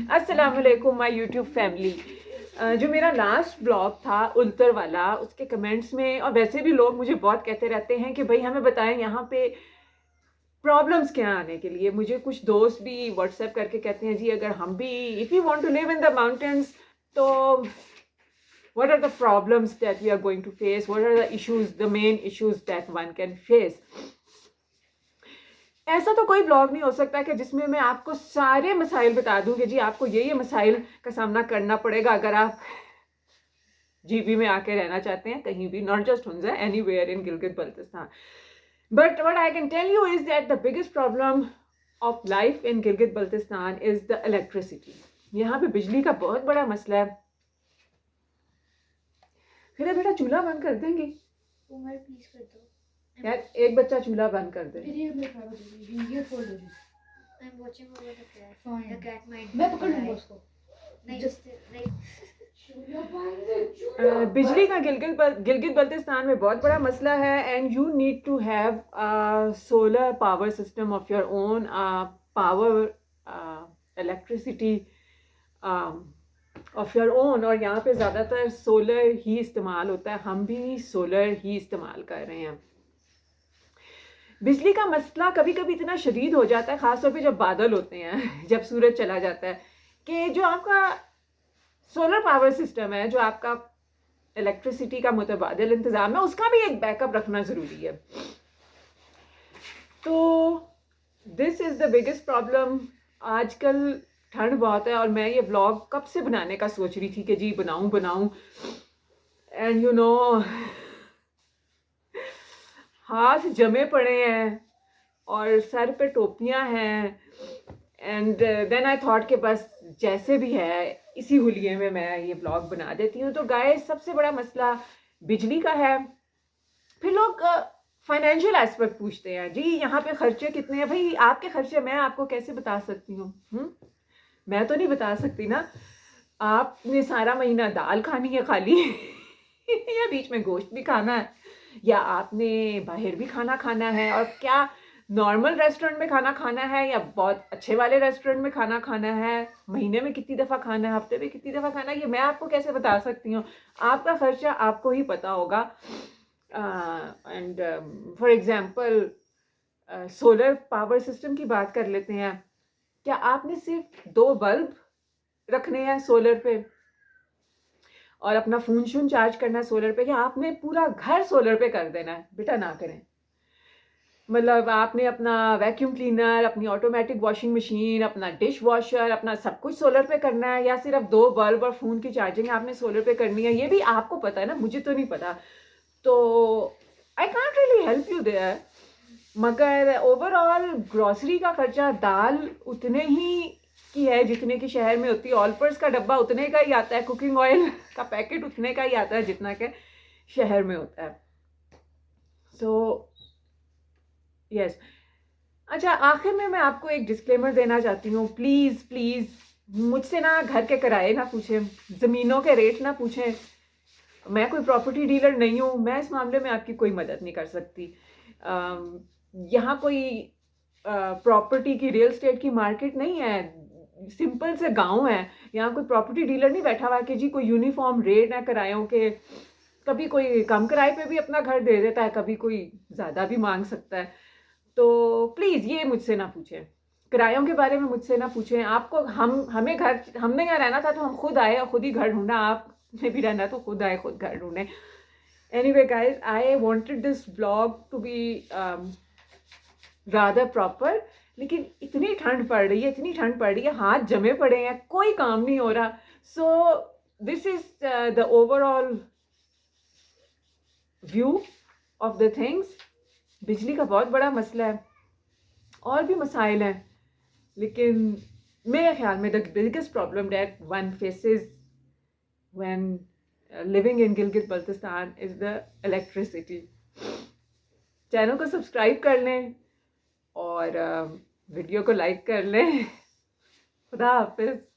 अस्सलाम वालेकुम my YouTube family. जो मेरा लास्ट ब्लॉग था उल्तर वाला, उसके कमेंट्स में और वैसे भी लोग मुझे बहुत कहते रहते हैं कि भाई हमें बताएं यहाँ पे प्रॉब्लम्स क्या हैं आने के लिए। मुझे कुछ दोस्त भी व्हाट्सएप करके कहते हैं जी अगर हम भी if you want to live in the mountains तो what are the problems that we are going to face, what are the issues, the main issues that one can face। ऐसा तो कोई ब्लॉग नहीं हो सकता कि जिसमें मैं आपको सारे मसाइल बता दूं कि जी आपको ये मसाइल का सामना करना पड़ेगा अगर आप जीबी में आके रहना चाहते हैं कहीं भी, not just Hunza, anywhere in Gilgit Baltistan. But what I can tell you is that the biggest problem of life in Gilgit Baltistan is the electricity. यहाँ पे बिजली का बहुत बड़ा मसला है। फिर बेटा चूल्हा बंद कर देंगे? उमर प्लीज कर दो यार एक बच्चा चूल्हा बंद कर दे। ये फोल्ड हो जाए। I am watching over the cat. Fine. The cat might मैं पकड़ लूंगा उसको। नहीं जस्ट लाइक बिजली का गिलगित बल्तिस्तान में बहुत बड़ा मसला है and you need to have solar power system of your own, power electricity of your own. और यहाँ पे ज़्यादातर सोलर ही इस्तेमाल होता है, हम भी सोलर ही इस्तेमाल कर रहे हैं। बिजली का मसला कभी कभी इतना शदीद हो जाता है, ख़ासतौर पे जब बादल होते हैं, जब सूरज चला जाता है, कि जो आपका सोलर पावर सिस्टम है, जो आपका इलेक्ट्रिसिटी का मुतबादिल इंतज़ाम है, उसका भी एक बैकअप रखना ज़रूरी है। तो this is the biggest problem. आजकल ठंड बहुत है और मैं ये व्लॉग कब से बनाने का सोच रही थी कि जी बनाऊं एंड यू नो हाथ जमे पड़े हैं और सर पे टोपियां हैं एंड देन आई थॉट कि बस जैसे भी है इसी हुलिये में मैं ये ब्लॉग बना देती हूँ। तो गाइस सबसे बड़ा मसला बिजली का है। फिर लोग फाइनेंशियल एस्पेक्ट पूछते हैं, जी यहाँ पे खर्चे कितने हैं। भाई आपके खर्चे मैं आपको कैसे बता सकती हूँ? मैं तो नहीं बता सकती ना। आपने सारा महीना दाल खानी है खाली या बीच में गोश्त भी खाना है, या आपने बाहर भी खाना है, और क्या नॉर्मल रेस्टोरेंट में खाना है या बहुत अच्छे वाले रेस्टोरेंट में खाना है, महीने में कितनी दफ़ा खाना है, हफ्ते में कितनी दफ़ा खाना है, ये मैं आपको कैसे बता सकती हूँ? आपका खर्चा आपको ही पता होगा। And for example solar power system की बात कर लेते हैं। क्या आपने सिर्फ 2 बल्ब रखने हैं सोलर पे और अपना फ़ोन शून चार्ज करना है सोलर पे, या आपने पूरा घर सोलर पे कर देना है? बेटा ना करें। मतलब आपने अपना वैक्यूम क्लीनर, अपनी ऑटोमेटिक वॉशिंग मशीन, अपना डिश वॉशर, अपना सब कुछ सोलर पे करना है, या सिर्फ 2 बल्ब और फ़ोन की चार्जिंग आपने सोलर पे करनी है? ये भी आपको पता है ना, मुझे तो नहीं पता। तो I can't really help you there. मगर ओवरऑल ग्रॉसरी का खर्चा दाल उतने ही की है जितने की शहर में होती है। ऑलपर्स का डब्बा उतने का ही आता है, कुकिंग ऑयल का पैकेट उतने का ही आता है जितना के शहर में होता है। So yes. अच्छा, आखिर में मैं आपको एक डिस्क्लेमर देना चाहती हूँ। प्लीज़ मुझसे ना घर के किराए ना पूछें, ज़मीनों के रेट ना पूछें। मैं कोई प्रॉपर्टी डीलर नहीं हूँ, मैं इस मामले में आपकी कोई मदद नहीं कर सकती। यहाँ कोई प्रॉपर्टी की, रियल स्टेट की मार्केट नहीं है, सिंपल से गांव है। यहाँ कोई प्रॉपर्टी डीलर नहीं बैठा हुआ कि जी कोई यूनिफॉर्म रेट है किरायों के। कभी कोई कम किराए पे भी अपना घर दे देता है, कभी कोई ज़्यादा भी मांग सकता है। तो प्लीज़ ये मुझसे ना पूछें, किरायों के बारे में मुझसे ना पूछें। आपको हमने यहाँ रहना था तो हम खुद आए और खुद ही घर ढूंढा। आपने भी रहना तो खुद आए, खुद घर ढूंढे। Anyway guys, I wanted this vlog to be rather proper, लेकिन इतनी ठंड पड़ रही है, हाथ जमे पड़े हैं, कोई काम नहीं हो रहा। So this is the overall view of the things. बिजली का बहुत बड़ा मसला है, और भी मसाइल हैं, लेकिन मेरे ख्याल में the biggest problem that one faces when living in Gilgit Baltistan is the electricity. Channel को सब्सक्राइब कर लें और वीडियो को लाइक कर लें। खुदा हाफिज।